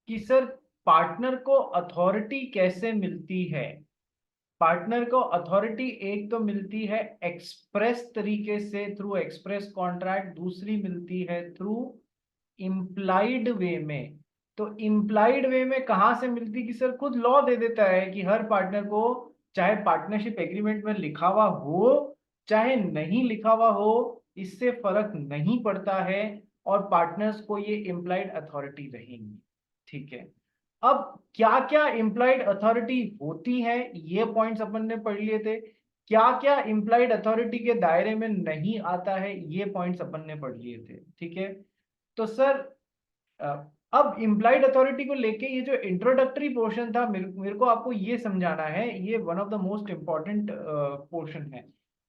कि sir partner को authority कैसे मिलती है। पार्टनर को अथॉरिटी एक तो मिलती है एक्सप्रेस तरीके से थ्रू एक्सप्रेस कॉन्ट्रैक्ट, दूसरी मिलती है थ्रू इम्प्लाइड वे में। तो इम्प्लाइड वे में कहां से मिलती कि सर खुद लॉ दे देता है कि हर पार्टनर को, चाहे पार्टनरशिप एग्रीमेंट में लिखा हुआ हो चाहे नहीं लिखा हुआ हो, इससे फर्क नहीं पड़ता है और पार्टनर्स को ये इम्प्लाइड अथॉरिटी रहेंगी। ठीक है। अब क्या क्या इम्प्लाइड अथॉरिटी होती है ये पॉइंट्स अपन ने पढ़ लिए थे। क्या क्या इम्प्लाइड अथॉरिटी के दायरे में नहीं आता है ये पॉइंट्स अपन ने पढ़ लिए थे। ठीक है। तो सर अ, अब इम्प्लाइड अथॉरिटी को लेके ये जो इंट्रोडक्टरी पोर्शन था, मेरे को आपको ये समझाना है, ये one of the most important portion है।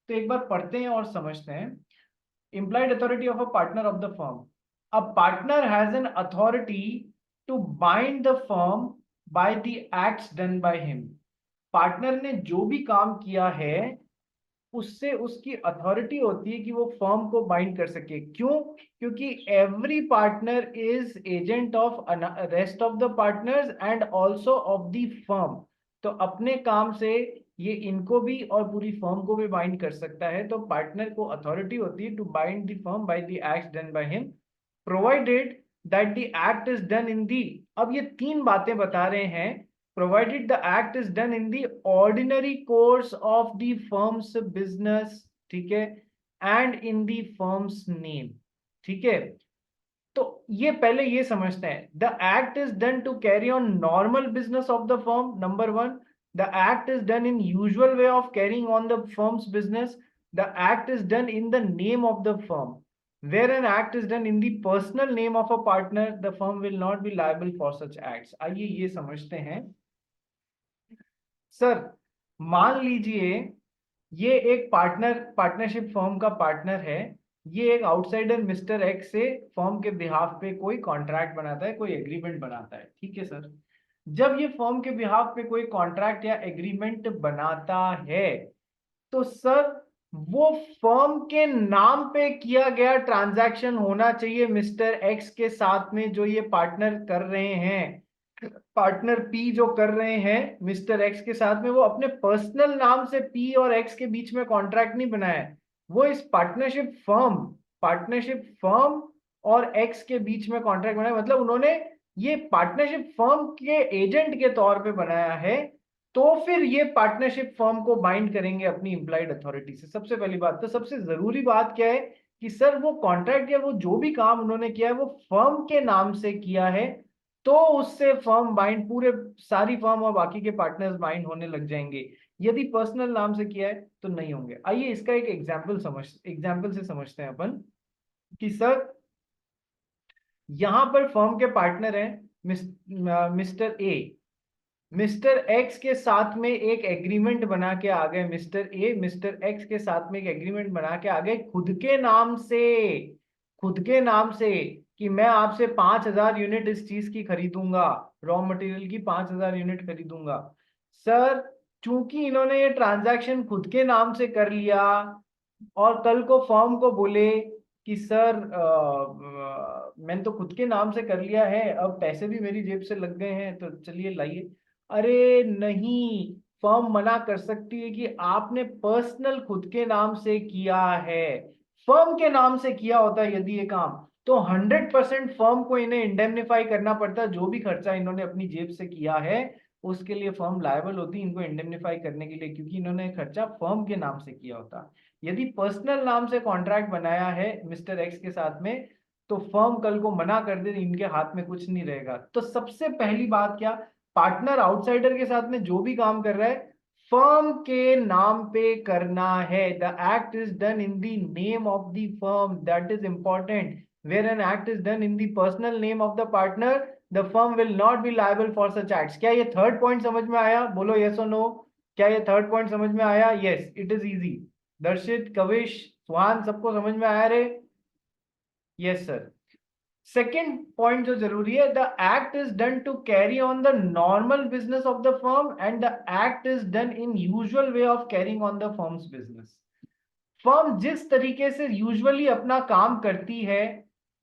तो एक बार पढ़ते हैं और समझते हैं। implied authority of a partner of the firm. A partner has an authority to bind the firm by the acts done by him. Partner ने जो भी काम किया है उससे उसकी अथॉरिटी होती है कि वो फर्म को बाइंड कर सके। क्यों? क्योंकि every partner is agent of rest of the partners and also of the firm. तो अपने काम से ये इनको भी और पूरी फर्म को भी बाइंड कर सकता है। तो पार्टनर को अथॉरिटी होती है to bind the firm by the acts done by him, provided that the act is done in the. अब ये तीन बातें बता रहे हैं। provided the act is done in the ordinary course of the firm's business, ठीक है, and in the firm's name। ठीक है। तो ये पहले ये समझते हैं, the act is done to carry on normal business of the firm, number one. The act is done in usual way of carrying on the firm's business. The act is done in the name of the firm. where an act is done in the personal name of a partner, the firm will not be liable for such acts। आइए ये समझते हैं। Sir मान लीजिए ये एक partnership firm का partner है। ये एक आउटसाइडर मिस्टर एक्स से फर्म के बिहाफ पे कोई कॉन्ट्रैक्ट बनाता है, कोई एग्रीमेंट बनाता है। ठीक है सर। जब ये फर्म के बिहाफ पे कोई कॉन्ट्रैक्ट या एग्रीमेंट बनाता है तो सर वो फर्म के नाम पे किया गया ट्रांजैक्शन होना चाहिए मिस्टर एक्स के साथ में, जो ये पार्टनर कर रहे हैं, पार्टनर पी जो कर रहे हैं मिस्टर एक्स के साथ में। वो अपने पर्सनल नाम से पी और एक्स के बीच में कॉन्ट्रैक्ट नहीं बनाया है, वो इस पार्टनरशिप फर्म और एक्स के बीच में कॉन्ट्रैक्ट बनाया। मतलब उन्होंने ये पार्टनरशिप फर्म के एजेंट के तौर पे बनाया है। तो फिर ये पार्टनरशिप फर्म को बाइंड करेंगे अपनी इंप्लाइड अथॉरिटी से। सबसे पहली बात तो सबसे जरूरी बात क्या है कि सर वो कॉन्ट्रैक्ट या वो जो भी काम उन्होंने किया है वो फर्म के नाम से किया है, तो उससे फर्म बाइंड, पूरे सारी फर्म और बाकी के पार्टनर्स बाइंड होने लग जाएंगे। यदि पर्सनल नाम से किया है तो नहीं होंगे। आइए इसका एक एग्जाम्पल से समझते हैं अपन कि सर यहां पर फर्म के पार्टनर हैं मिस्टर ए। मिस्टर एक्स के साथ में एक एग्रीमेंट बना के आ गए, मिस्टर ए मिस्टर एक्स के साथ में एक एग्रीमेंट बना के आ गए खुद के नाम से कि मैं आपसे 5,000 यूनिट इस चीज की खरीदूंगा, रॉ मटेरियल की 5,000 यूनिट खरीदूंगा। सर चूंकि इन्होंने ये ट्रांजैक्शन खुद के नाम से कर लिया और कल को फर्म को बोले कि सर मैंने तो खुद के नाम से कर लिया है, अब पैसे भी मेरी जेब से लग गए हैं तो चलिए लाइए। अरे नहीं, फर्म मना कर सकती है कि आपने पर्सनल खुद के नाम से किया है। फर्म के नाम से किया होता है यदि ये काम, तो 100% फर्म को इन्हें इंडेमनिफाई करना पड़ता है। जो भी खर्चा इन्होंने अपनी जेब से किया है उसके लिए फर्म लायबल होती है इनको इंडेमनिफाई करने के लिए, क्योंकि इन्होंने खर्चा फर्म के नाम से किया होता। यदि पर्सनल नाम से कॉन्ट्रैक्ट बनाया है मिस्टर एक्स के साथ में तो फर्म कल को मना कर दे, इनके हाथ में कुछ नहीं रहेगा। तो सबसे पहली बात क्या, पार्टनर आउटसाइडर के साथ में जो भी काम कर रहा है फर्म के नाम पे करना है। The act is done in the name of the firm, that is important. Where an act is done in the personal name of the partner, the firm will not be liable for such acts. क्या ये third point समझ में आया? बोलो yes और no. क्या ये third point समझ में आया? Yes, it is easy. दर्शित, कविश, सुहान, सबको समझ में आया रे? Yes sir. सेकेंड पॉइंट जो जरूरी है, the act is done to carry on the normal business of the firm and the act is done in usual way of carrying on the firm's business. Firm जिस तरीके से usually अपना काम करती है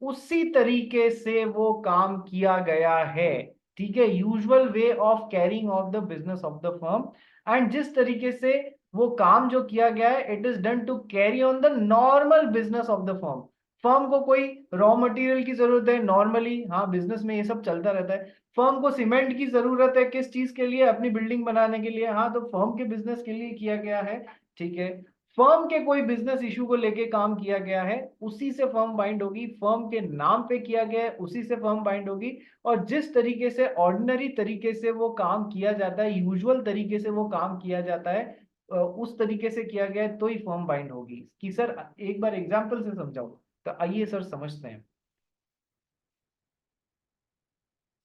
उसी तरीके से वो काम किया गया है। ठीक है, usual way of carrying of the business of the firm, and जिस तरीके से वो काम जो किया गया है, it is done to carry on the normal business of the firm. Firm को कोई रॉ मटेरियल की जरूरत है नॉर्मली, हाँ बिजनेस में ये सब चलता रहता है। फर्म को सीमेंट की जरूरत है किस चीज के लिए, अपनी बिल्डिंग बनाने के लिए, हाँ तो फर्म के बिजनेस के लिए किया गया है। ठीक है, फर्म के कोई बिजनेस इशू को लेके काम किया गया है, उसी से फर्म बाइंड होगी, फर्म के नाम पे किया गया है उसी से फर्म बाइंड होगी। और जिस तरीके से ऑर्डिनरी तरीके से वो काम किया जाता है, यूजुअल तरीके से वो काम किया जाता है, उस तरीके से किया गया है तो ही फर्म बाइंड होगी। कि सर एक बार एग्जांपल से समझाओ, तो आइए सर समझते हैं।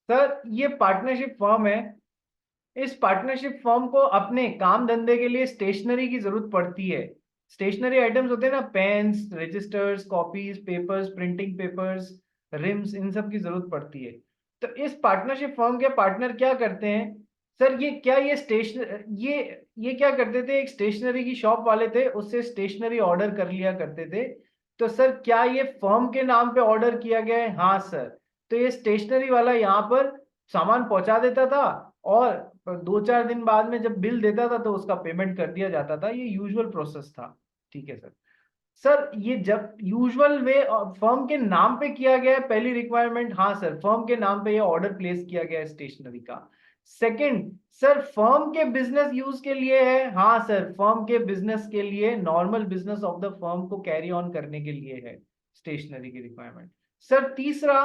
सर ये पार्टनरशिप फर्म है, इस पार्टनरशिप फर्म को अपने काम धंधे के लिए स्टेशनरी की जरूरत पड़ती है। स्टेशनरी आइटम्स होते हैं ना, pens, registers, copies, papers, printing papers, reams, इन सब की जरूरत पड़ती है। तो इस पार्टनरशिप फर्म के पार्टनर क्या करते हैं, सर ये क्या ये स्टेशन ये क्या करते थे, एक स्टेशनरी की शॉप वाले थे, उससे स्टेशनरी ऑर्डर कर लिया करते थे। तो सर क्या ये फर्म के नाम पे ऑर्डर किया गया है, हाँ सर। तो ये स्टेशनरी वाला यहाँ पर सामान पहुंचा देता था, और 2-4 दिन बाद में जब बिल देता था तो उसका पेमेंट कर दिया जाता था, ये यूजुअल प्रोसेस था। ठीक है सर। सर ये जब यूजुअल वे फर्म के नाम पे किया गया है, पहली रिक्वायरमेंट, हाँ सर फर्म के नाम पे ये ऑर्डर प्लेस किया गया है स्टेशनरी का। सेकंड, सर फर्म के बिजनेस यूज के लिए है, हाँ सर फर्म के बिजनेस के लिए, normal business of the firm को कैरी ऑन करने के लिए है स्टेशनरी की रिक्वायरमेंट। सर तीसरा,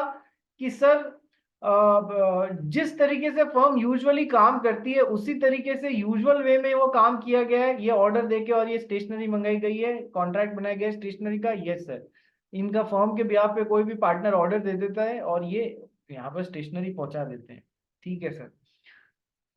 कि सर जिस तरीके से फर्म यूजुअली काम करती है उसी तरीके से यूजुअल वे में वो काम किया गया है, ये ऑर्डर देके और ये स्टेशनरी मंगाई गई है, कॉन्ट्रैक्ट बनाया गया है स्टेशनरी का। यस सर, इनका फर्म के बिहाफ पे कोई भी पार्टनर ऑर्डर दे देता है और ये यहाँ पर स्टेशनरी पहुंचा देते हैं। ठीक है सर।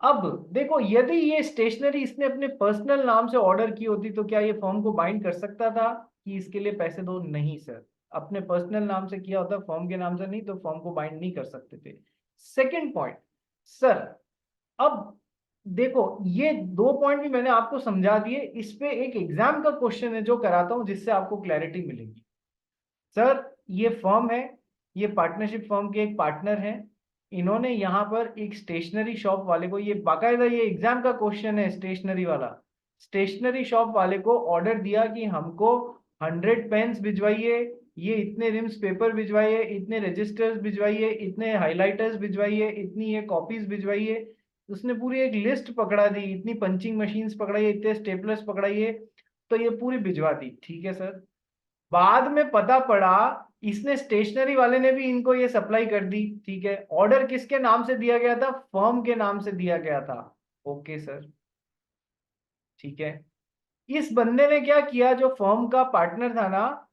अब देखो, यदि ये स्टेशनरी इसने अपने पर्सनल नाम से ऑर्डर की होती तो क्या ये फर्म को बाइंड कर सकता था कि इसके लिए पैसे दो? नहीं सर, अपने पर्सनल नाम से किया होता, फर्म के नाम से नहीं, तो फर्म को बाइंड नहीं कर सकते थे। सेकंड पॉइंट, सर अब देखो ये 2 पॉइंट भी मैंने आपको समझा दिए, इस पे एक एग्जाम का क्वेश्चन है जो कराता हूं जिससे आपको क्लैरिटी मिलेगी। सर ये फर्म है, ये पार्टनरशिप फर्म के एक पार्टनर हैं, इन्होंने यहाँ पर एक स्टेशनरी शॉप वाले को, ये बाकायदा ये एग्जाम का क्वेश्चन है स्टेशनरी वाला, स्टेशनरी शॉप वाले को ऑर्डर दिया कि हमको 100 पेन्स भिजवाइए, ये इतने रिम्स पेपर भिजवाइए, इतने रजिस्टर्स भिजवाइए, इतने हाइलाइटर्स भिजवाइए, इतनी ये कॉपीज भिजवाइए। उसने पूरी एक लिस्ट पकड़ा दी, इतनी पंचिंग मशीन्स पकड़ाइए, इतने स्टेपलर्स पकड़ाइए, तो ये पूरी भिजवा दी। ठीक है सर। बाद में पता पड़ा इसने स्टेशनरी वाले ने भी इनको ये सप्लाई कर दी। ठीक है, ऑर्डर किसके नाम से दिया गया था? फर्म के नाम से दिया गया था। Okay sir. ठीक है, इस बंदे ने क्या किया, जो फर्म का पार्टनर था ना,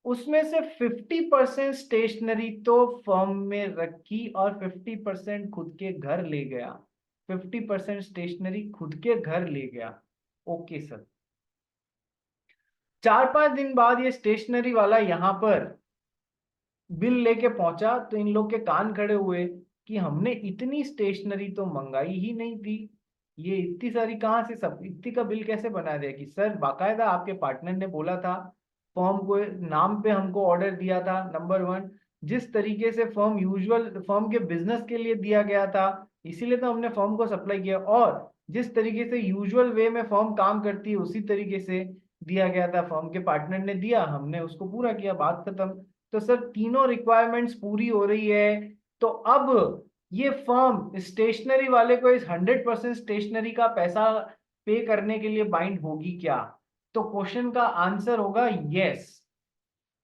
उसमें से 50% स्टेशनरी तो फर्म में रखी और 50% खुद के घर ले गया। 50% स्टेशनरी खुद के घर ले गया। Okay sir. 4-5 दिन बाद ये स्टेशनरी वाला यहाँ पर बिल लेके पहुंचा तो इन लोग के कान खड़े हुए कि हमने इतनी स्टेशनरी तो मंगाई ही नहीं थी, ये इतनी सारी कहाँ से, सब इतनी का बिल कैसे बना दिया? कि सर बाकायदा आपके पार्टनर ने बोला था, फर्म को नाम पे हमको ऑर्डर दिया था, नंबर वन, जिस तरीके से फर्म यूजुअल फर्म के बिजनेस के लिए दिया गया था, इसीलिए तो हमने फर्म को सप्लाई किया, और जिस तरीके से यूजुअल वे में फर्म काम करती है उसी तरीके से दिया गया था, फर्म के पार्टनर ने दिया, हमने उसको पूरा किया, बात खत्म। तो सर तीनों रिक्वायरमेंट्स पूरी हो रही है, तो अब ये फर्म स्टेशनरी वाले को इस 100% स्टेशनरी का पैसा पे करने के लिए बाइंड होगी क्या? तो क्वेश्चन का आंसर होगा yes,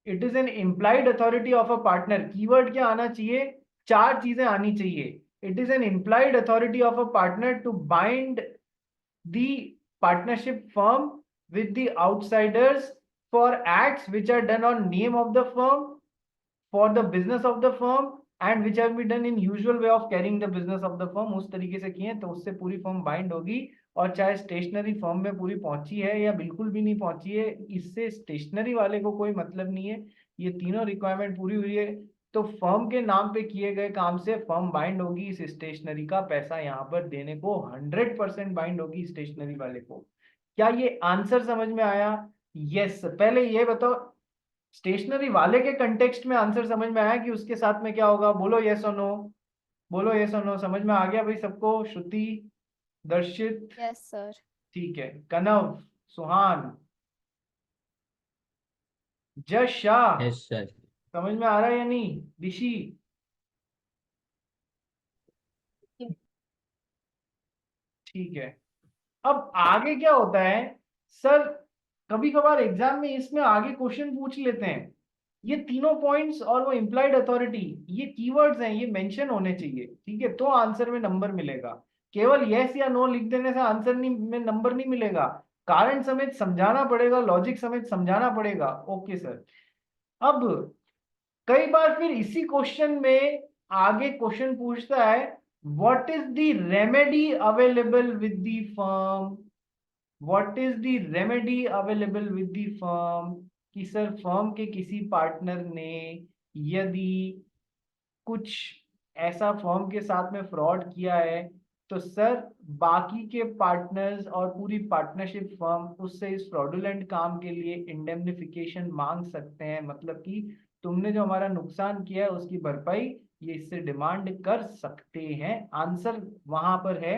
it is an implied authority of a partner. Keyword क्या आना चाहिए? 4 चीजें आनी चाहिए। It is an implied authority of a partner to bind the partnership firm with the outsiders for acts which are done on name of the firm, for the business of the firm, and which have been done in usual way of carrying the business of the firm। उस तरीके से किए तो उससे पूरी firm बाइंड होगी। और चाहे स्टेशनरी फर्म में पूरी पहुंची है या बिल्कुल भी नहीं पहुंची है, इससे स्टेशनरी वाले को कोई मतलब नहीं है, ये तीनों रिक्वायरमेंट पूरी हुई है तो फर्म के नाम पे किए गए काम से फर्म बाइंड होगी, इस स्टेशनरी का पैसा यहाँ पर देने को 100% बाइंड होगी स्टेशनरी वाले को। क्या ये आंसर समझ में आया? यस। पहले ये बताओ, स्टेशनरी वाले के कंटेक्स्ट में आंसर समझ में आया कि उसके साथ में क्या होगा? बोलो यस और नो। बोलो ये सुनो, समझ में आ गया भाई सबको? श्रुति, दर्शित, यस सर। ठीक है। कनव, सुहान, जश शाह, यस सर। समझ में आ रहा है या नहीं? ऋषि, ठीक है। अब आगे क्या होता है सर, कभी कभार एग्जाम में इसमें आगे क्वेश्चन पूछ लेते हैं, ये तीनों पॉइंट्स और वो इम्प्लाइड अथॉरिटी, ये कीवर्ड्स हैं, ये मेंशन होने चाहिए, ठीक है, तो आंसर में नंबर मिलेगा। केवल यस या नो लिख देने से आंसर नहीं में नंबर नहीं मिलेगा, कारण समेत समझाना पड़ेगा, लॉजिक समेत समझाना पड़ेगा। Okay sir. अब कई बार फिर इसी क्वेश्चन में आगे क्वेश्चन पूछता है, what is the remedy available with the firm, what is the remedy available with the firm, कि सर फर्म के किसी पार्टनर ने यदि कुछ ऐसा फर्म के साथ में फ्रॉड किया है, तो सर बाकी के पार्टनर्स और पूरी पार्टनरशिप फर्म उससे इस फ्रॉडुलेंट काम के लिए इंडेमनिफिकेशन मांग सकते हैं, मतलब कि तुमने जो हमारा नुकसान किया है उसकी भरपाई ये इससे डिमांड कर सकते हैं। आंसर वहां पर है।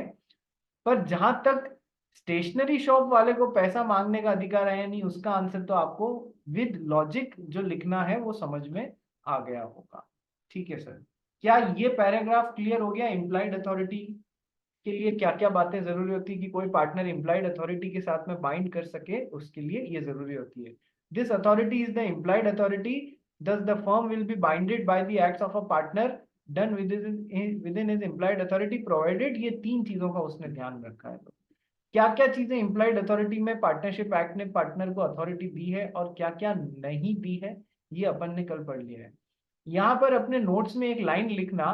पर जहां तक स्टेशनरी शॉप वाले को पैसा मांगने का अधिकार है या नहीं, उसका आंसर तो आपको विद लॉजिक जो लिखना है वो समझ में आ गया होगा। ठीक है सर, क्या ये पैराग्राफ क्लियर हो गया? इम्प्लाइड अथॉरिटी के लिए क्या क्या बातें जरूरी होती है कि कोई पार्टनर इम्प्लाइड अथॉरिटी के साथ में बाइंड कर सके, उसके लिए ये जरूरी होती है। This authority is the implied authority, thus the firm will be binded by the acts of a partner done within his implied authority provided, ये तीन चीजों का उसने ध्यान रखा है। क्या क्या चीजें इम्प्लाइड अथॉरिटी में पार्टनरशिप एक्ट ने पार्टनर को अथॉरिटी दी है और क्या क्या नहीं दी है, ये अपन ने कल पढ़ लिया है। यहाँ पर अपने नोट्स में एक लाइन लिखना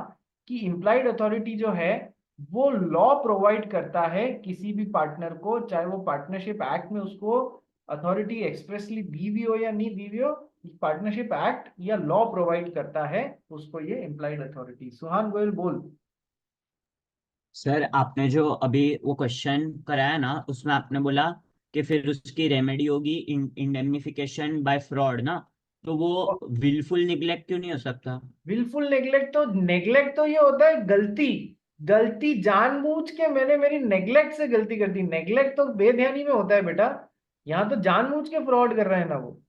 कि इम्प्लाइड अथॉरिटी जो है वो लॉ प्रोवाइड करता है किसी भी पार्टनर को, चाहे वो पार्टनरशिप एक्ट में उसको अथॉरिटी एक्सप्रेसली दी हुई हो या नहीं दी हुई हो, पार्टनरशिप एक्ट या लॉ प्रोवाइड करता है उसको ये इम्प्लाइड अथॉरिटी। सुहान गोयल बोल। सर आपने जो अभी वो क्वेश्चन कराया ना, उसमें आपने बोला कि फिर उसकी रेमेडी होगी इंडेमनिफिकेशन बाय फ्रॉड ना, तो वो विलफुल निग्लेक्ट क्यों नहीं हो सकता? विलफुल नेग्लेक्ट तो ये होता है गलती, गलती जानबूझ के मैंने मेरी नेग्लेक्ट से गलती कर दी, नेग्लेक्ट तो बेध्यानी में होता है बेटा, यहाँ तो जानबूझ के फ्रॉड कर रहे हैं ना वो।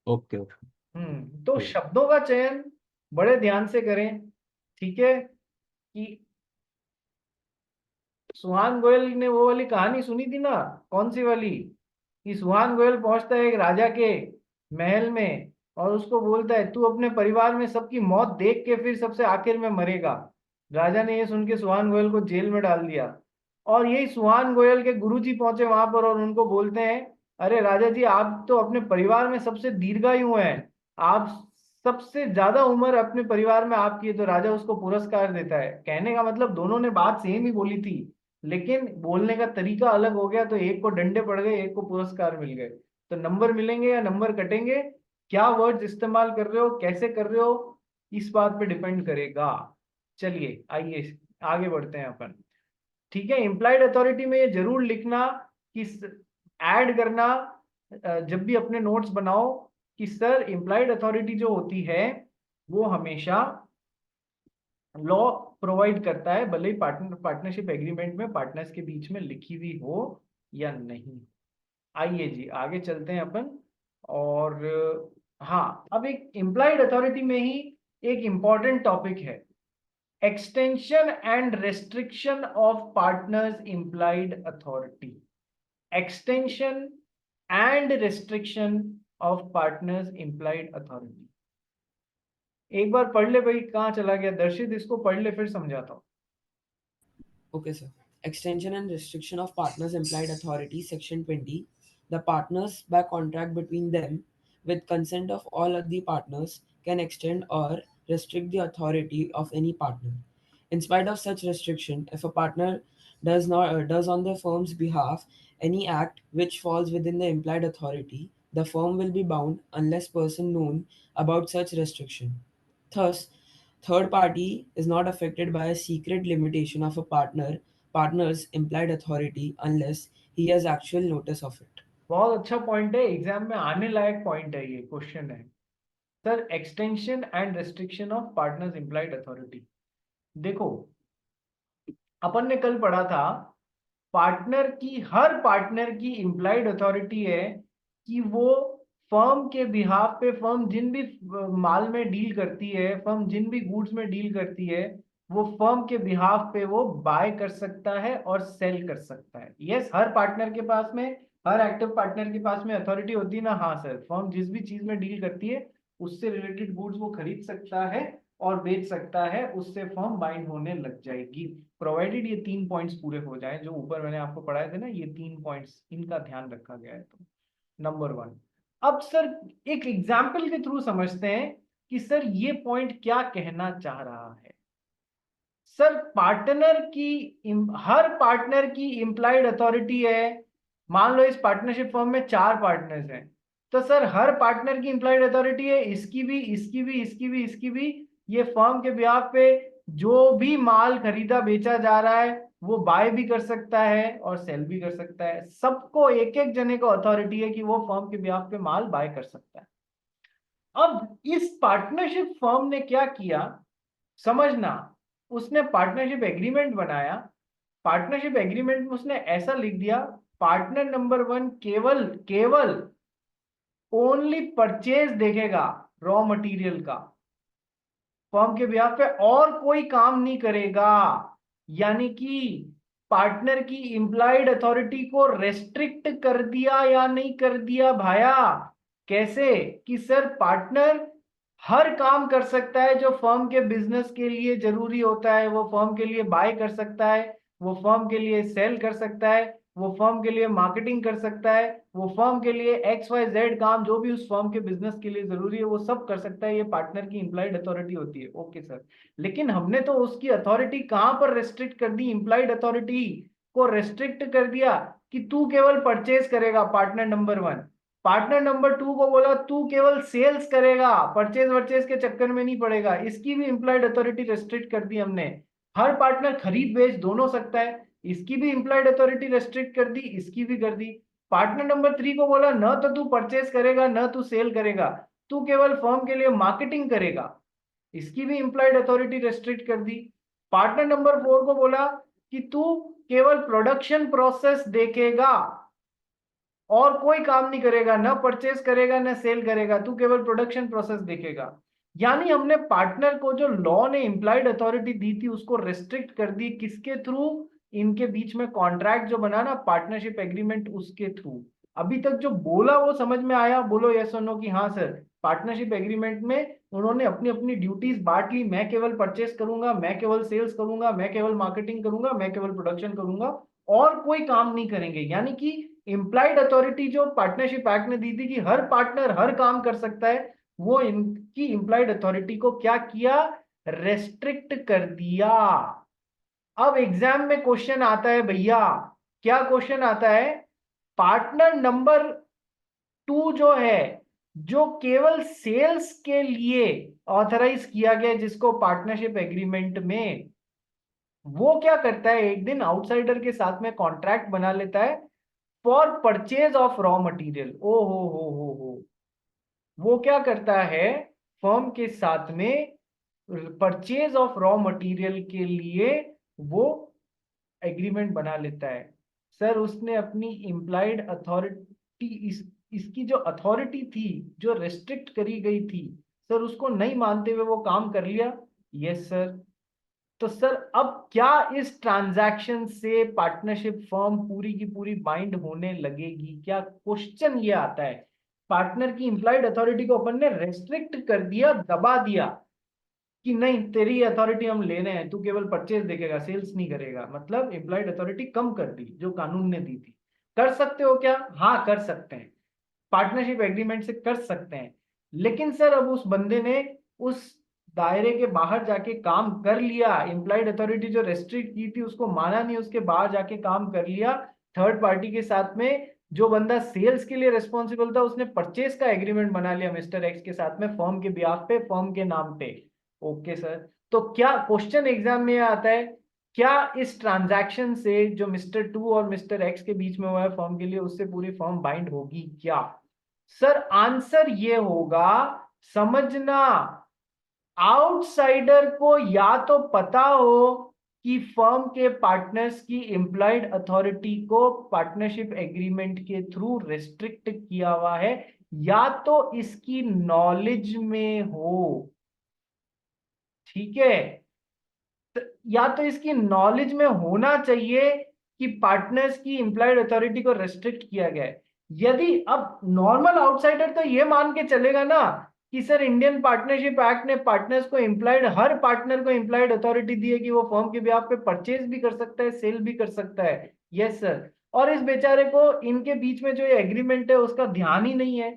Okay okay. तो शब्दों का चयन बड़े ध्यान से करें, ठीक है। कि सुहान गोयल ने वो वाली कहानी सुनी थी ना, कौन सी वाली, कि सुहान गोयल पहुंचता है एक राजा के महल में और उसको बोलता है तू अपने परिवार में सबकी मौत देख के फिर सबसे आखिर में मरेगा। राजा ने ये सुन के सुहान गोयल को जेल में डाल दिया। और यही सुहान गोयल के गुरुजी पहुंचे वहां पर और उनको बोलते हैं, अरे राजा जी आप तो अपने परिवार में सबसे दीर्घायु हैं, आप सबसे ज्यादा उम्र अपने परिवार में आपकी है। तो राजा उसको पुरस्कार देता है। कहने का मतलब दोनों ने बात सेम ही बोली थी, लेकिन बोलने का तरीका अलग हो गया, तो एक को डंडे पड़ गए, एक को पुरस्कार मिल गए। तो नंबर मिलेंगे या नंबर कटेंगे, क्या वर्ड्स इस्तेमाल कर रहे हो, कैसे कर रहे हो, इस बात पे डिपेंड करेगा। चलिए आइए आगे बढ़ते हैं अपन। ठीक है, इम्प्लाइड अथॉरिटी में ये जरूर लिखना कि ऐड करना जब भी अपने नोट्स बनाओ कि सर इम्प्लाइड अथॉरिटी जो होती है वो हमेशा लॉ प्रोवाइड करता है, भले ही पार्टनरशिप एग्रीमेंट में पार्टनर्स के बीच में लिखी हुई हो या नहीं। आइए जी आगे चलते हैं अपन। और हाँ, अब एक इम्प्लाइड अथॉरिटी में ही एक इंपॉर्टेंट टॉपिक है, extension and restriction of partners implied authority. Extension and restriction of partners implied authority. एक बार पढ़ ले भाई, कहाँ चला गया दर्शित, इसको पढ़ ले फिर समझाता हूँ। Okay, sir. Extension and restriction of partners implied authority, section 20. The partners, by contract between them, with consent of all of the partners, can extend or restrict the authority of any partner. In spite of such restriction, if a partner does on the firm's behalf any act which falls within the implied authority, the firm will be bound unless person known about such restriction. Thus, third party is not affected by a secret limitation of a partner's implied authority unless he has actual notice of it. बहुत अच्छा point है, exam में आने लायक point है, ये question है sir, extension and restriction of partners implied authority. देखो, अपन ने कल पढ़ा था हर पार्टनर की इम्प्लाइड अथॉरिटी है कि वो फर्म के बिहाफ पे, फर्म जिन भी माल में डील करती है, फर्म जिन भी गुड्स में डील करती है, वो फर्म के बिहाफ पे वो बाय कर सकता है और सेल कर सकता है। यस, हर पार्टनर के पास में, हर एक्टिव पार्टनर के पास में अथॉरिटी होती है ना। हाँ सर, फर्म जिस भी चीज में डील करती है उससे रिलेटेड गुड्स वो खरीद सकता है और बेच सकता है, उससे फर्म बाइंड होने लग जाएगी, प्रोवाइडेड ये 3 पॉइंट्स पूरे हो जाएं जो ऊपर मैंने आपको पढ़ाए थे ना। ये 3 पॉइंट्स, इनका ध्यान रखा गया है। तो नंबर 1। अब सर एक एग्जाम्पल के थ्रू समझते हैं कि सर ये पॉइंट क्या कहना चाह रहा है। सर हर पार्टनर की इंप्लाइड अथॉरिटी है। मान लो इस पार्टनरशिप फर्म में 4 पार्टनर्स हैं, तो सर हर पार्टनर की इंप्लाइड अथॉरिटी है, इसकी भी, इसकी भी, इसकी भी, इसकी भी। ये फर्म के बिहाफ पे जो भी माल खरीदा बेचा जा रहा है वो बाय भी कर सकता है और सेल भी कर सकता है। सबको एक एक जने को अथॉरिटी है कि वो फर्म के बिहाफ पे माल बाय कर सकता है। अब इस पार्टनरशिप फर्म ने क्या किया, समझना, उसने पार्टनरशिप एग्रीमेंट बनाया। पार्टनरशिप एग्रीमेंट में उसने ऐसा लिख दिया, पार्टनर नंबर 1 केवल केवल ओनली परचेज देखेगा रॉ मटेरियल का फर्म के बिहाफ पे, और कोई काम नहीं करेगा। यानी कि पार्टनर की इंप्लाइड अथॉरिटी को रेस्ट्रिक्ट कर दिया या नहीं कर दिया भाया? कैसे कि सर पार्टनर हर काम कर सकता है जो फर्म के बिजनेस के लिए जरूरी होता है। वो फर्म के लिए बाय कर सकता है, वो फर्म के लिए सेल कर सकता है, वो फर्म के लिए मार्केटिंग कर सकता है, वो फर्म के लिए XYZ काम जो भी उस फर्म के बिजनेस के लिए जरूरी है वो सब कर सकता है। ये पार्टनर की इंप्लाइड अथॉरिटी होती है। ओके सर, लेकिन हमने तो उसकी अथॉरिटी कहां पर रेस्ट्रिक्ट कर दी? इंप्लाइड अथॉरिटी को रेस्ट्रिक्ट कर दिया कि तू केवल परचेज करेगा, पार्टनर नंबर 1। पार्टनर नंबर 2 को बोला तू केवल सेल्स करेगा, परचेज वर्चेज के चक्कर में नहीं पड़ेगा। इसकी भी इंप्लाइड अथॉरिटी रेस्ट्रिक्ट कर दी हमने। हर पार्टनर खरीद बेच दोनों सकता है, इसकी भी इंप्लाइड अथॉरिटी रेस्ट्रिक्ट कर दी, इसकी भी कर दी। पार्टनर नंबर 3 को बोला न तो तू परचेज करेगा न तू सेल करेगा, तू केवल फर्म के लिए मार्केटिंग करेगा, इसकी भी इंप्लाइड अथॉरिटी रेस्ट्रिक्ट कर दी। पार्टनर नंबर 4 को बोला कि तू केवल प्रोडक्शन प्रोसेस देखेगा और कोई काम नहीं करेगा, न परचेस करेगा न सेल करेगा, तू केवल प्रोडक्शन प्रोसेस देखेगा। यानी हमने पार्टनर को जो लॉ ने इंप्लाइड अथॉरिटी दी थी उसको रेस्ट्रिक्ट कर दी। किसके थ्रू? इनके बीच में कॉन्ट्रैक्ट जो बना ना, पार्टनरशिप एग्रीमेंट, उसके थ्रू। अभी तक जो बोला वो समझ में आया? बोलो यस और नो कि हाँ सर, पार्टनरशिप एग्रीमेंट में उन्होंने अपनी अपनी ड्यूटीज बांट ली। मैं केवल परचेस करूंगा, मैं केवल सेल्स करूंगा, मैं केवल मार्केटिंग करूंगा, मैं केवल प्रोडक्शन करूंगा, और कोई काम नहीं करेंगे। यानी कि इंप्लाइड अथॉरिटी जो पार्टनरशिप एक्ट ने दी थी कि हर पार्टनर हर काम कर सकता है, वो इनकी इंप्लाइड अथॉरिटी को क्या किया? रेस्ट्रिक्ट कर दिया। अब एग्जाम में क्वेश्चन आता है भैया, क्या क्वेश्चन आता है? पार्टनर नंबर 2 जो है, जो केवल सेल्स के लिए ऑथराइज किया गया जिसको पार्टनरशिप एग्रीमेंट में, वो क्या करता है? एक दिन आउटसाइडर के साथ में कॉन्ट्रैक्ट बना लेता है for purchase of raw material. ओ हो, वो क्या करता है? फर्म के साथ में परचेज ऑफ रॉ मटेरियल के लिए वो एग्रीमेंट बना लेता है। सर उसने अपनी इंप्लाइड अथॉरिटी, इसकी जो अथॉरिटी थी जो रेस्ट्रिक्ट करी गई थी, सर उसको नहीं मानते हुए वो काम कर लिया। Yes sir. तो सर अब क्या इस ट्रांजैक्शन से पार्टनरशिप फर्म पूरी की पूरी बाइंड होने लगेगी? क्या क्वेश्चन ये आता है। पार्टनर की इंप्लाइड अथॉरिटी को अपन ने रेस्ट्रिक्ट कर दिया, दबा दिया कि नहीं तेरी अथॉरिटी हम ले रहे हैं, तू केवल परचेज देखेगा, सेल्स नहीं करेगा। मतलब इंप्लाइड अथॉरिटी कम कर दी जो कानून ने दी थी। कर सकते हो क्या? हाँ कर सकते हैं, पार्टनरशिप एग्रीमेंट से कर सकते हैं। लेकिन सर अब उस बंदे ने उस दायरे के बाहर जाके काम कर लिया, इंप्लाइड अथॉरिटी जो रेस्ट्रिक्ट की थी उसको माना नहीं, उसके बाहर जाके काम कर लिया थर्ड पार्टी के साथ में। जो बंदा सेल्स के लिए रिस्पॉन्सिबल था उसने परचेज का एग्रीमेंट बना लिया मिस्टर एक्स के साथ में, फर्म के बिहाफ पे, फर्म के नाम पे। ओके सर, तो क्या क्वेश्चन एग्जाम में आता है, क्या इस ट्रांजैक्शन से जो मिस्टर 2 और मिस्टर एक्स के बीच में हुआ है फर्म के लिए, उससे पूरी फर्म बाइंड होगी क्या? सर आंसर ये होगा, समझना, आउटसाइडर को या तो पता हो कि फर्म के पार्टनर्स की इम्प्लॉयड अथॉरिटी को पार्टनरशिप एग्रीमेंट के थ्रू रेस्ट्रिक्ट किया हुआ है, या तो इसकी नॉलेज में हो, ठीक है, या तो इसकी नॉलेज में होना चाहिए कि पार्टनर्स की इंप्लॉयड अथॉरिटी को रेस्ट्रिक्ट किया गया है। यदि अब नॉर्मल आउटसाइडर तो ये मान के चलेगा ना कि सर इंडियन पार्टनरशिप एक्ट ने पार्टनर्स को इंप्लॉयड, हर पार्टनर को इंप्लॉयड अथॉरिटी दी है कि वो फर्म के बिहाफ पे परचेज भी कर सकता है, सेल भी कर सकता है। Yes sir. और इस बेचारे को इनके बीच में जो ये एग्रीमेंट है उसका ध्यान ही नहीं है,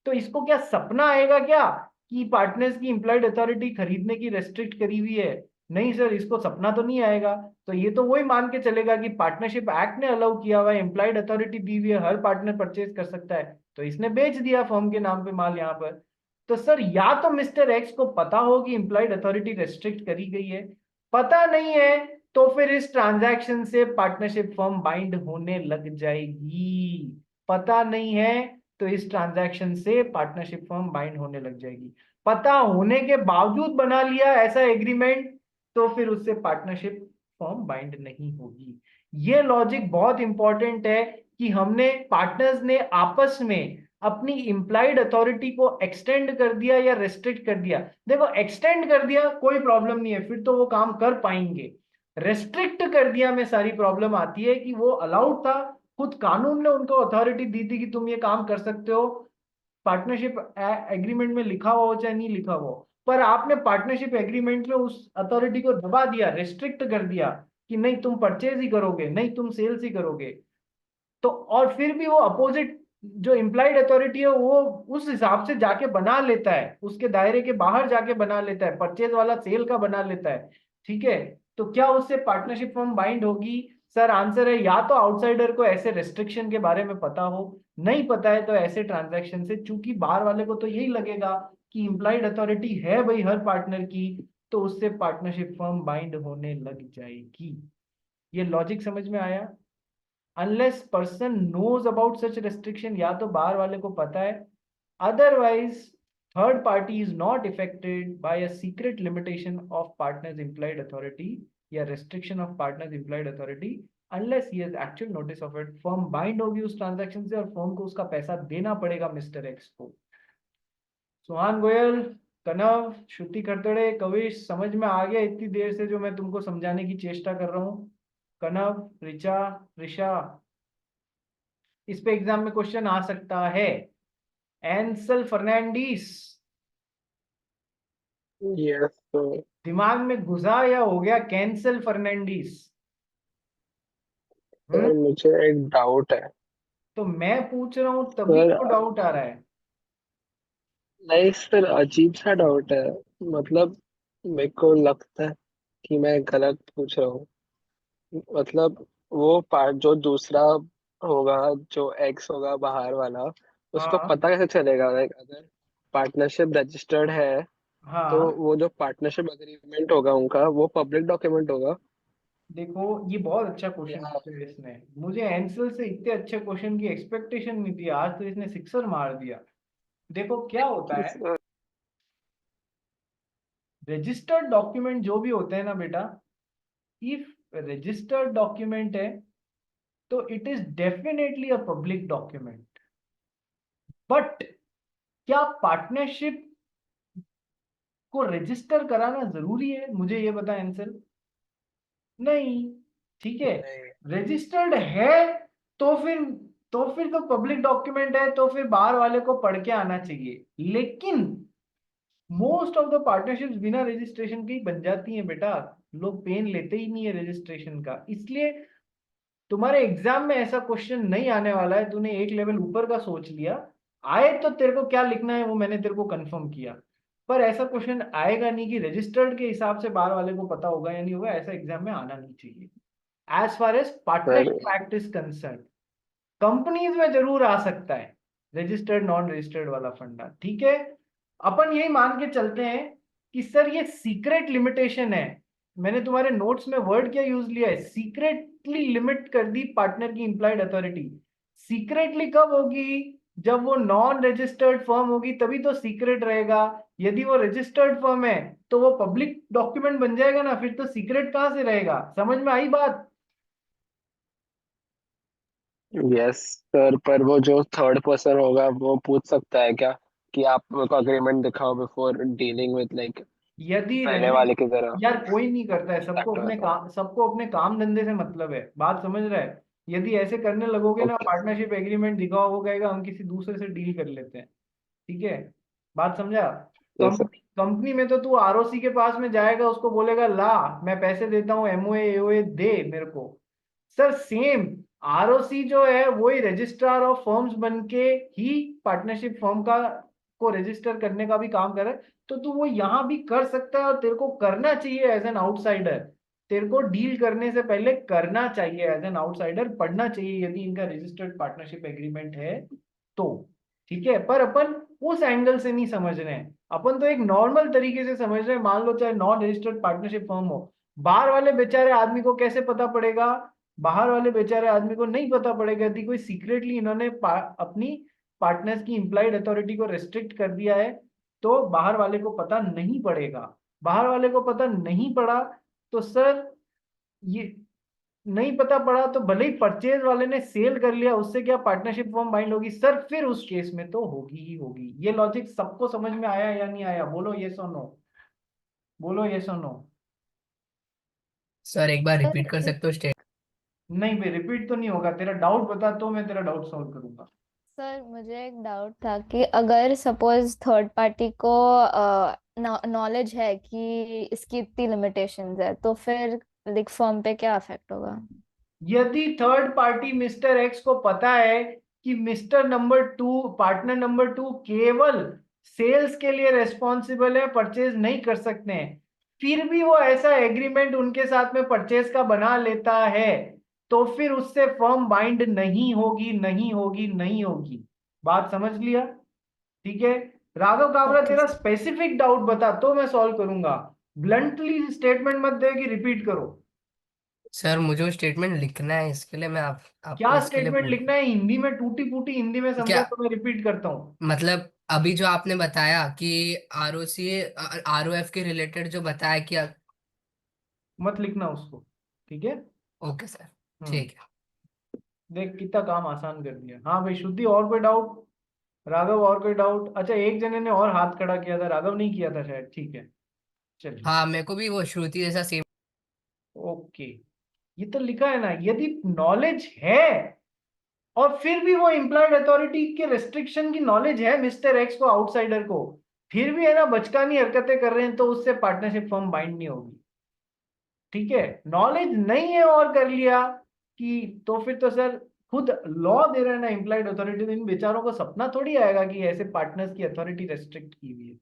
तो इसको क्या सपना आएगा क्या कि पार्टनर्स की इंप्लॉयड अथॉरिटी खरीदने की रेस्ट्रिक्ट करी हुई है? नहीं सर, इसको सपना तो नहीं आएगा। तो ये तो वही मान के चलेगा कि पार्टनरशिप एक्ट ने अलाउ किया हुआ है, एम्प्लॉयड अथॉरिटी दी हुई है, हर पार्टनर परचेज कर सकता है, तो इसने बेच दिया फर्म के नाम पे माल यहाँ पर। तो सर या तो मिस्टर एक्स को पता हो कि एम्प्लॉयड अथॉरिटी रेस्ट्रिक्ट करी गई है, पता नहीं है तो फिर इस ट्रांजैक्शन से पार्टनरशिप फर्म बाइंड होने लग जाएगी। पता नहीं है तो इस ट्रांजैक्शन से पार्टनरशिप फर्म बाइंड होने लग जाएगी। पता होने के बावजूद बना लिया ऐसा एग्रीमेंट तो फिर उससे पार्टनरशिप फर्म बाइंड नहीं होगी। ये लॉजिक बहुत इंपॉर्टेंट है कि हमने पार्टनर्स ने आपस में अपनी इंप्लाइड अथॉरिटी को एक्सटेंड कर दिया या रेस्ट्रिक्ट कर दिया। देखो एक्सटेंड कर दिया कोई प्रॉब्लम नहीं है, फिर तो वो काम कर पाएंगे। रेस्ट्रिक्ट कर दिया में सारी प्रॉब्लम आती है कि वो अलाउड था, खुद कानून ने उनको अथॉरिटी दी थी कि तुम ये काम कर सकते हो, पार्टनरशिप एग्रीमेंट में लिखा हुआ हो चाहे नहीं लिखा हुआ हो, पर आपने पार्टनरशिप एग्रीमेंट में उस अथॉरिटी को दबा दिया, रेस्ट्रिक्ट कर दिया कि नहीं तुम परचेज ही करोगे, नहीं तुम सेल्स ही करोगे। तो और फिर भी वो अपोजिट जो इम्प्लाइड अथॉरिटी है वो उस हिसाब से जाके बना लेता है, उसके दायरे के बाहर जाके बना लेता है, परचेज वाला सेल का बना लेता है, ठीक है, तो क्या उससे पार्टनरशिप फर्म बाइंड होगी? सर आंसर है या तो आउटसाइडर को ऐसे रेस्ट्रिक्शन के बारे में पता हो, नहीं पता है तो ऐसे ट्रांजैक्शन से, चूंकि बाहर वाले को तो यही लगेगा कि इम्प्लाइड अथॉरिटी है भाई हर पार्टनर की, तो उससे पार्टनरशिप फर्म बाइंड होने लग जाएगी। ये लॉजिक समझ में आया? Unless person knows about such restriction, या तो बाहर वाले को पता है, otherwise third party is not affected by a secret limitation of partners implied authority या restriction of partners implied authority unless he has actual notice of it. Firm बाइंड होगी उस ट्रांजैक्शन से और फर्म को उसका पैसा देना पड़ेगा मिस्टर एक्स को। सुहान गोयल, कनव, श्रुति खरतड़े, कविश, समझ में आ गया इतनी देर से जो मैं तुमको समझाने की चेष्टा कर रहा हूँ? कनव, ऋचा, ऋषा, इस पे एग्जाम में क्वेश्चन आ सकता है। एंसल फर्नांडिस, यस तो दिमाग में घुसा या हो गया कैंसल फर्नांडिस? सर मुझे एक डाउट है। तो मैं पूछ रहा हूं तभी सर तो डाउट आ रहा है। नहीं सर, अजीब सा डाउट है। मतलब मेरे को लगता है कि मैं गलत पूछ रहा हूँ। मतलब वो पार्ट जो दूसरा होगा, जो एक्स होगा बाहर वाला, उसको हाँ पता कैसे चलेगा? लाइक अगर पार्टनरशिप रजिस्टर्ड है तो हाँ, वो जो पार्टनरशिप एग्रीमेंट होगा उनका, वो पब्लिक डॉक्यूमेंट होगा देखो ये बहुत अच्छा क्वेश्चन या? पूछा है इसने। मुझे एंसल से इतने अच्छे क्वेश्चन की एक्सपेक्टेशन नहीं थी, आज तो इसने सिक्सर मार दिया। देखो क्या होता है, सर, रजिस्टर्ड डॉक्यूमेंट जो भी होते हैं ना बेटा, इफ रजिस्टर्ड डॉक्यूमेंट है तो it is definitely a public document. But क्या पार्टनरशिप को रजिस्टर कराना जरूरी है? मुझे ये बता एंसल। नहीं, ठीक है, नहीं रजिस्टर्ड है तो फिर तो पब्लिक डॉक्यूमेंट है तो फिर बाहर वाले को पढ़ के आना चाहिए। लेकिन मोस्ट ऑफ द पार्टनरशिप्स बिना रजिस्ट्रेशन के ही बन जाती हैं बेटा, लोग पेन लेते ही नहीं है रजिस्ट्रेशन का। इसलिए तुम्हारे एग्जाम में ऐसा क्वेश्चन नहीं आने वाला है, तूने एक लेवल ऊपर का सोच लिया, आए तो तेरे को क्या लिखना है वो मैंने तेरे को कंफर्म किया, पर ऐसा क्वेश्चन आएगा नहीं कि रजिस्टर्ड के हिसाब से बाहर वाले को पता होगा या नहीं होगा, ऐसा एग्जाम में आना नहीं चाहिए। As far as sir. Partnership act is concern, companies में जरूर आ सकता है रजिस्टर्ड नॉन रजिस्टर्ड वाला फंडा, ठीक है। अपन यही मान के चलते हैं कि सर ये सीक्रेट लिमिटेशन है, मैंने तुम्हारे नोट्स में वर्ड क्या यूज लिया है, सीक्रेटली लिमिट कर दी पार्टनर की इंप्लाइड अथॉरिटी। सीक्रेटली कब होगी? जब वो नॉन रजिस्टर्ड फर्म होगी तभी तो सीक्रेट रहेगा। यदि वो रजिस्टर्ड फर्म है तो वो पब्लिक डॉक्यूमेंट बन जाएगा ना, फिर तो सीक्रेट कहां से रहेगा? समझ में आई बात? यस सर, पर वो जो थर्ड पर्सन होगा वो पूछ सकता है क्या कि आप मेरे को अग्रीमेंट दिखाओ बिफोर डीलिंग विद, लाइक यदि पहले वाले की तरह? यार कोई नहीं करता है, एक्टर। सबको अपने काम धंधे से मतलब है, बात समझ रहा है? यदि ऐसे करने लगोगे ना, ओके। पार्टनरशिप एग्रीमेंट दिखाओ, वो कहेगा हम किसी दूसरे से डील कर लेते हैं। ठीक है, बात समझा? Yes sir. कंपनी में तो तू आरओसी के पास में जाएगा, उसको बोलेगा ला मैं पैसे देता हूँ, एमओए एओए दे मेरे को। सर सेम, आरओसी जो है वही रजिस्ट्रार ऑफ फर्म्स बन के ही पार्टनरशिप फर्म का को रजिस्टर करने का भी काम करे। तो तू वो यहाँ भी कर सकता है, और तेरे को करना चाहिए एज एन आउटसाइडर। तेरे को डील करने से पहले करना चाहिए एज एन आउटसाइडर, पढ़ना चाहिए यदि इनका रजिस्टर्ड पार्टनरशिप एग्रीमेंट है तो। ठीक है, पर अपन उस एंगल से नहीं समझ रहे हैं, अपन तो एक नॉर्मल तरीके से समझ रहे हैं। मान लो चाहे नॉन रजिस्टर्ड पार्टनरशिप फर्म हो, बाहर वाले बेचारे आदमी को कैसे पता पड़ेगा? बाहर वाले बेचारे आदमी को नहीं पता पड़ेगा यदि कोई सीक्रेटली इन्होंने अपनी पार्टनर्स की इंप्लाइड अथॉरिटी को रेस्ट्रिक्ट कर दिया है, तो बाहर वाले को पता नहीं पड़ेगा। बाहर वाले को पता नहीं पड़ा तो सर, ये नहीं पता पड़ा तो भले ही परचेज वाले ने सेल कर लिया, उससे क्या पार्टनरशिप फॉर्म बाइंड होगी? सर फिर उस केस में तो होगी ही होगी। ये लॉजिक सबको समझ में आया या नहीं आया? बोलो यस और नो, बोलो यस और नो। सर एक बार रिपीट कर सर सकते हो स्टेट? नहीं भाई, रिपीट तो नहीं होगा। तेरा डाउट बता तो मैं तेरा डाउट सॉल्व करूंगा। सर मुझे एक डाउट था कि अगर सपोज थर्ड पार्टी को नॉलेज है कि इसकी इतनी लिमिटेशंस है, तो फिर लाइक फर्म पे क्या अफेक्ट होगा? यदि थर्ड पार्टी मिस्टर एक्स को पता है कि mister number two, partner number two केवल सेल्स के लिए रेस्पॉन्सिबल है, परचेज नहीं कर सकते हैं, फिर भी वो ऐसा एग्रीमेंट उनके साथ में परचेज का बना लेता है, तो फिर उससे फर्म बाइंड नहीं होगी, नहीं होगी, नहीं होगी। बात समझ लिया? ठीक है। राघव काबरा, ओके तेरा सर। स्पेसिफिक डाउट बता तो मैं सॉल्व करूंगा। ब्लंटली स्टेटमेंट मत दे कि रिपीट करो। सर मुझे वो स्टेटमेंट लिखना है, इसके लिए मैं आपको क्या इसके लिए स्टेटमेंट पूछ लिखना है? हिंदी में टूटी फूटी हिंदी में समझा क्या तो मैं रिपीट करता हूँ। मतलब अभी जो आपने बताया कि आरओसी आरओएफ के रिलेटेड जो बताया कि मत लिखना उसको। ठीक है। ओके सर, हम्म। ठीक है। देख कितना काम आसान कर दिया। हाँ भाई शुद्धि, और कोई डाउट? राघव और कोई डाउट? अच्छा, एक जने ने और हाथ खड़ा किया था, राघव नहीं किया था शायद। ठीक है, चलिए। हाँ मेरे को भी वो श्रुति जैसा सेम। ओके, ये तो लिखा है ना, यदि नॉलेज है और फिर भी वो इंप्लॉयड अथॉरिटी के रेस्ट्रिक्शन की नॉलेज है मिस्टर एक्स को, आउटसाइडर को, फिर भी है ना बचकानी हरकतें कर रहे हैं, तो उससे पार्टनरशिप फर्म बाइंड नहीं होगी। ठीक है, नॉलेज नहीं है और कर लिया कि तो फिर तो सर खुद लॉ दे रहे हैं ना इंप्लाइड अथॉरिटी, इन बेचारों को सपना थोड़ी आएगा कि ऐसे पार्टनर्स की अथॉरिटी रेस्ट्रिक्ट की हुई है।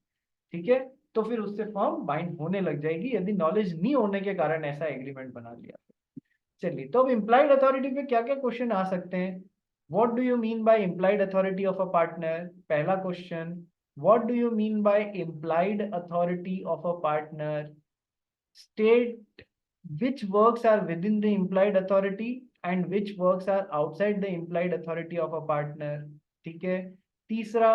ठीक है, तो फिर उससे फर्म बाइंड होने लग जाएगी यदि नॉलेज नहीं होने के कारण ऐसा एग्रीमेंट बना लिया। चलिए, तो अब इंप्लाइड अथॉरिटी पे क्या क्या क्वेश्चन आ सकते हैं? What do you mean by implied authority of a partner? पहला question, what do you mean by implied authority of a partner? State which works are within the implied authority and which works are outside the implied authority of a partner. ठीक है। तीसरा,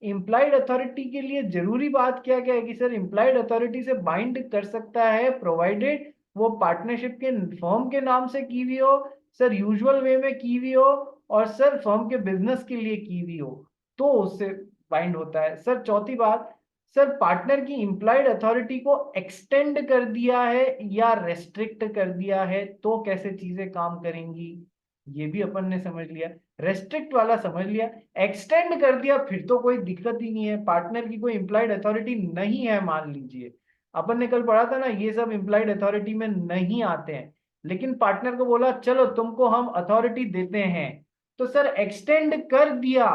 implied authority के लिए जरूरी बात क्या क्या है कि सर implied authority से bind कर सकता है प्रोवाइडेड वो पार्टनरशिप के फर्म के नाम से की हुई हो, सर यूजुअल वे में की हुई हो, और सर फर्म के बिजनेस के लिए की हुई हो, तो उससे बाइंड होता है। सर चौथी बात, सर पार्टनर की इंप्लाइड अथॉरिटी को एक्सटेंड कर दिया है या रेस्ट्रिक्ट कर दिया है तो कैसे चीजें काम करेंगी, ये भी अपन ने समझ लिया। रेस्ट्रिक्ट वाला समझ लिया, एक्सटेंड कर दिया फिर तो कोई दिक्कत ही नहीं है। पार्टनर की कोई इंप्लाइड अथॉरिटी नहीं है मान लीजिए, अपन ने कल पढ़ा था ना, ये सब इंप्लाइड अथॉरिटी में नहीं आते हैं, लेकिन पार्टनर को बोला चलो तुमको हम अथॉरिटी देते हैं, तो सर एक्सटेंड कर दिया,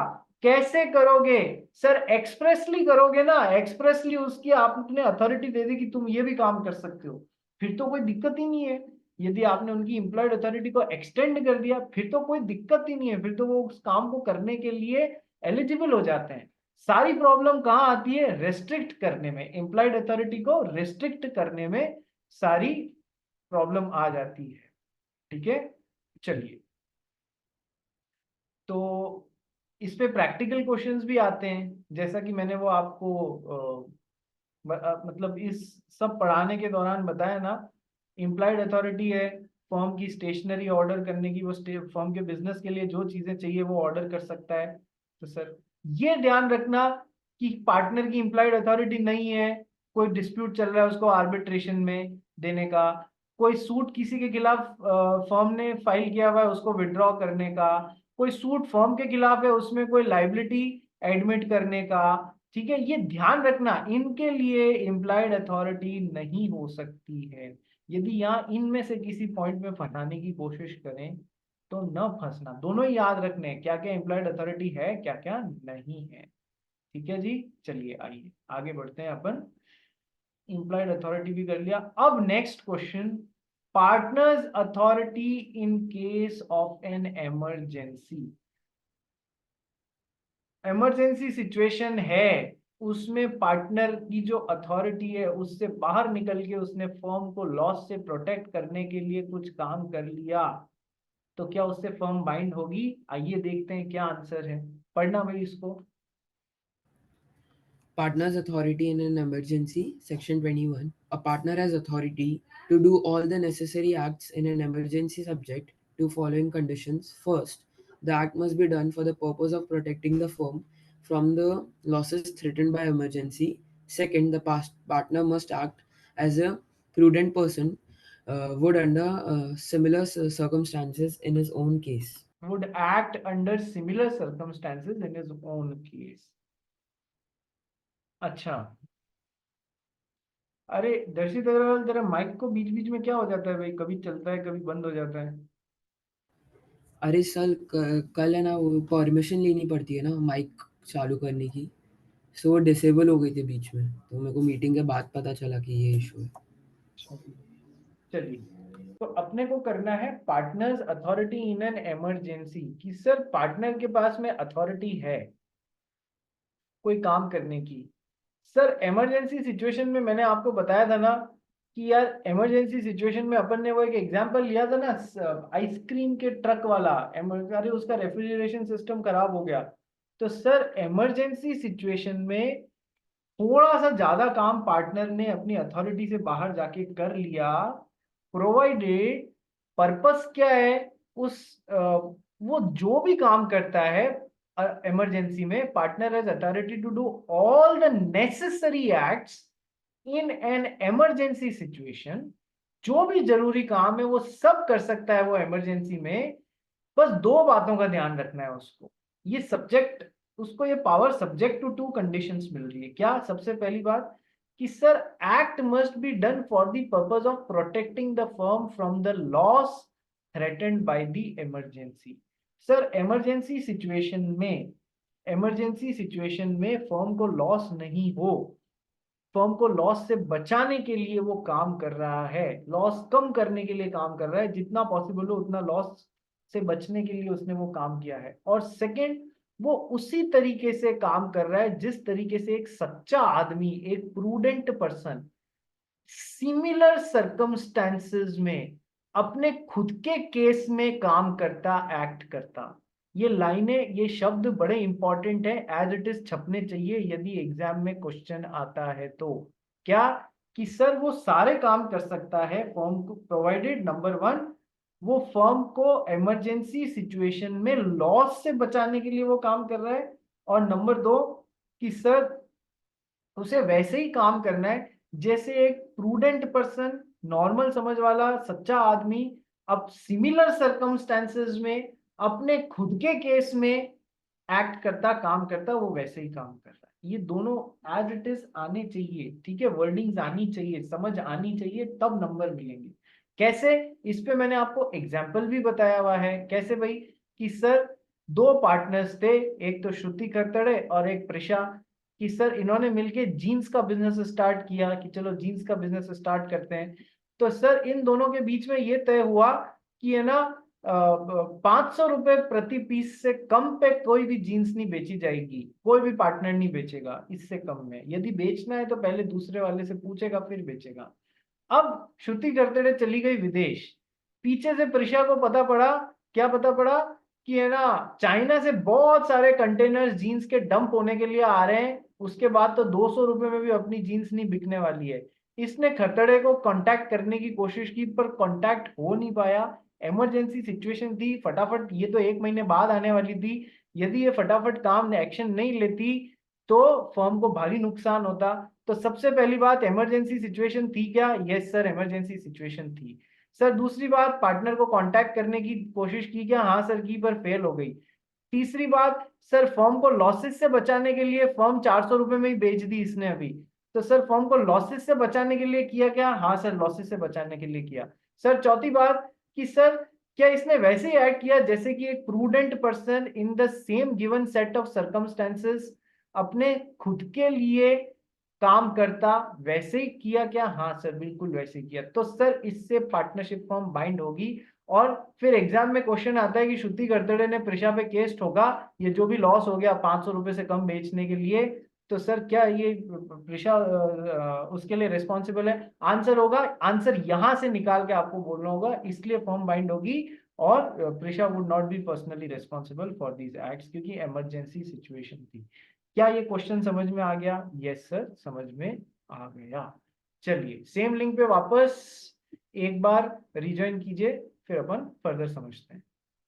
कैसे करोगे? सर एक्सप्रेसली करोगे ना, एक्सप्रेसली उसकी आपने अथॉरिटी दे दी कि तुम ये भी काम कर सकते हो, फिर तो कोई दिक्कत ही नहीं है। यदि आपने उनकी इंप्लॉयड अथॉरिटी को एक्सटेंड कर दिया फिर तो कोई दिक्कत ही नहीं है, फिर तो वो उस काम को करने के लिए एलिजिबल हो जाते हैं। सारी प्रॉब्लम कहाँ आती है? रेस्ट्रिक्ट करने में, इंप्लॉयड अथॉरिटी को रेस्ट्रिक्ट करने में सारी प्रॉब्लम आ जाती है। ठीक है, चलिए, तो इस पे प्रैक्टिकल क्वेश्चंस भी आते हैं, जैसा कि मैंने वो आपको मतलब इस सब पढ़ाने के दौरान बताया ना। इम्प्लाइड अथॉरिटी है फर्म की स्टेशनरी ऑर्डर करने की, वो फर्म के बिजनेस के लिए जो चीजें चाहिए वो ऑर्डर कर सकता है। तो सर ये ध्यान रखना कि पार्टनर की इम्प्लाइड अथॉरिटी नहीं है, कोई डिस्प्यूट चल रहा है उसको आर्बिट्रेशन में देने का, कोई सूट किसी के खिलाफ फर्म ने फाइल किया हुआ है उसको विड्रॉ करने का, कोई सूट फर्म के खिलाफ है उसमें कोई लाइबिलिटी एडमिट करने का। ठीक है, ये ध्यान रखना, इनके लिए इम्प्लाइड अथॉरिटी नहीं हो सकती है। यदि यहाँ इनमें से किसी पॉइंट में फंसाने की कोशिश करें तो न फंसना, दोनों ही याद रखने हैं क्या क्या इम्प्लाइड अथॉरिटी है क्या क्या नहीं है। ठीक है जी, चलिए आइए आगे बढ़ते हैं अपन। इम्प्लाइड अथॉरिटी भी कर लिया। अब next question, partners authority in case of an emergency. Emergency situation है, उसमें पार्टनर की जो अथॉरिटी है उससे बाहर निकल के उसने फर्म को लॉस से प्रोटेक्ट करने के लिए कुछ काम कर लिया, तो क्या उससे फर्म बाइंड होगी? आइए देखते हैं क्या आंसर है, पढ़ना भाई इसको। Partner's authority in an emergency, section 21. A partner has authority to do all the necessary acts in an emergency subject to following conditions. First, the act must be done for the purpose of protecting the firm from the losses threatened by emergency. Second, the partner must act as a prudent person would under similar circumstances in his own case. Would act under similar circumstances in his own case। अच्छा, अरे दर्शित अग्रवाल तेरा mic को बीच बीच में क्या हो जाता है भाई, कभी चलता है कभी बंद हो जाता है। अरे सर कल है ना वो परमिशन लेनी पड़ती है ना माइक चालू करने की, सो वो डिसेबल हो गई थी बीच में, तो मेरे को मीटिंग के बाद पता चला कि ये इशू है। चलिए, तो अपने को करना है partners authority in an emergency, कि सर पार्टनर के पास में अथॉरिटी है कोई काम करने की। सर इमरजेंसी सिचुएशन में मैंने आपको बताया था ना कि यार इमरजेंसी सिचुएशन में अपन ने वो एक एग्जांपल लिया था ना, आइसक्रीम के ट्रक वाला, अरे उसका रेफ्रिजरेशन सिस्टम खराब हो गया। तो सर इमरजेंसी सिचुएशन में थोड़ा सा ज्यादा काम पार्टनर ने अपनी अथॉरिटी से बाहर जाके कर लिया, प्रोवाइडेड पर्पस क्या है उस वो जो भी काम करता है इमरजेंसी में, partner has authority to do all the necessary acts in an emergency situation. जो भी जरूरी काम है वो सब कर सकता है वो इमरजेंसी में। बस दो बातों का ध्यान रखना है उसको, ये सब्जेक्ट, उसको ये पावर सब्जेक्ट टू कंडीशंस मिल रही है। क्या? सबसे पहली बात कि sir act must be done for the purpose of protecting the firm from the loss threatened by the emergency. Sir emergency situation में फर्म को लॉस नहीं हो, फर्म को लॉस से बचाने के लिए वो काम कर रहा है, लॉस कम करने के लिए काम कर रहा है, जितना पॉसिबल हो उतना लॉस से बचने के लिए उसने वो काम किया है। और सेकंड, वो उसी तरीके से काम कर रहा है जिस तरीके से एक सच्चा आदमी, एक प्रूडेंट पर्सन सिमिलर सर्कमस्टेंसेस में अपने खुद के केस में काम करता, एक्ट करता। ये लाइनें, ये शब्द बड़े इंपॉर्टेंट है, एज इट इज छपने चाहिए यदि एग्जाम में क्वेश्चन आता है तो। क्या? कि सर वो सारे काम कर सकता है फर्म को, प्रोवाइडेड नंबर वन वो फर्म को इमरजेंसी सिचुएशन में लॉस से बचाने के लिए वो काम कर रहा है, और नंबर दो कि सर उसे वैसे ही काम करना है जैसे एक प्रूडेंट पर्सन, नॉर्मल समझ वाला सच्चा आदमी अब सिमिलर सर्कमस्टेंसेस में अपने खुद के केस में एक्ट करता, काम करता, वो वैसे ही काम कर रहा है। ये दोनों एज इट इज आने चाहिए, ठीक है, वर्डिंग्स आनी चाहिए, समझ आनी चाहिए, तब नंबर मिलेंगे। कैसे? इस पे मैंने आपको एग्जाम्पल भी बताया हुआ है। कैसे भाई? कि सर दो पार्टनर्स थे, एक तो श्रुति खरतड़े और एक प्रिशा, कि सर इन्होंने मिलके जीन्स का बिजनेस स्टार्ट किया कि चलो जीन्स का बिजनेस स्टार्ट करते हैं। तो सर इन दोनों के बीच में ये तय हुआ कि है ना 500 रुपए प्रति पीस से कम पे कोई भी जीन्स नहीं बेची जाएगी, कोई भी पार्टनर नहीं बेचेगा इससे कम में। यदि बेचना है तो पहले दूसरे वाले से पूछेगा फिर बेचेगा। अब श्रुति करते चली गई विदेश, पीछे से प्रिशा को पता पड़ा, क्या पता पड़ा? कि है ना चाइना से बहुत सारे कंटेनर्स जीन्स के डंप होने के लिए आ रहे हैं, उसके बाद तो 200 रुपए में भी अपनी जीन्स नहीं बिकने वाली है। इसने खतरे को कांटेक्ट करने की कोशिश की पर कांटेक्ट हो नहीं पाया, इमरजेंसी सिचुएशन थी, फटाफट ये तो 1 महीने बाद आने वाली थी, यदि ये फटाफट काम एक्शन नहीं लेती तो फर्म को भारी नुकसान होता। तो सबसे पहली बात, इमरजेंसी सिचुएशन थी क्या? यस सर, इमरजेंसी सिचुएशन थी। सर दूसरी बात, पार्टनर को कांटेक्ट करने की कोशिश की क्या? हाँ सर की, पर फेल हो गई। तीसरी बात, सर फर्म को लॉसेस से बचाने के लिए, फर्म 400 रुपए में ही बेच दी इसने अभी, तो सर फर्म को लॉसेस से बचाने के लिए किया क्या? हाँ सर, लॉसेस से बचाने के लिए किया। सर चौथी बात कि सर क्या इसने वैसे ही एक्ट किया जैसे कि एक prudent person in the same given set of circumstances अपने खुद के लिए काम करता, वैसे ही किया क्या? हाँ सर, बिल्कुल वैसे ही किया। तो सर इससे पार्टनरशिप फॉर्म बाइंड होगी। और फिर एग्जाम में क्वेश्चन आता है कि श्रुति गरतड़े ने प्रिशा पे केस ठोका, ये जो भी लॉस हो गया 500 रुपए से कम बेचने के लिए, तो सर क्या ये प्रिशा उसके लिए रिस्पॉन्सिबल है? आंसर होगा, आंसर यहां से निकाल के आपको बोलना होगा, इसलिए फॉर्म बाइंड होगी। और Prisha would not be personally responsible for these acts, क्योंकि इमरजेंसी सिचुएशन थी। क्या ये क्वेश्चन समझ में आ गया? यस सर, समझ में आ गया। चलिए सेम लिंक पे वापस एक बार रिज्वाइन कीजिए, फिर अपन फर्दर समझते हैं।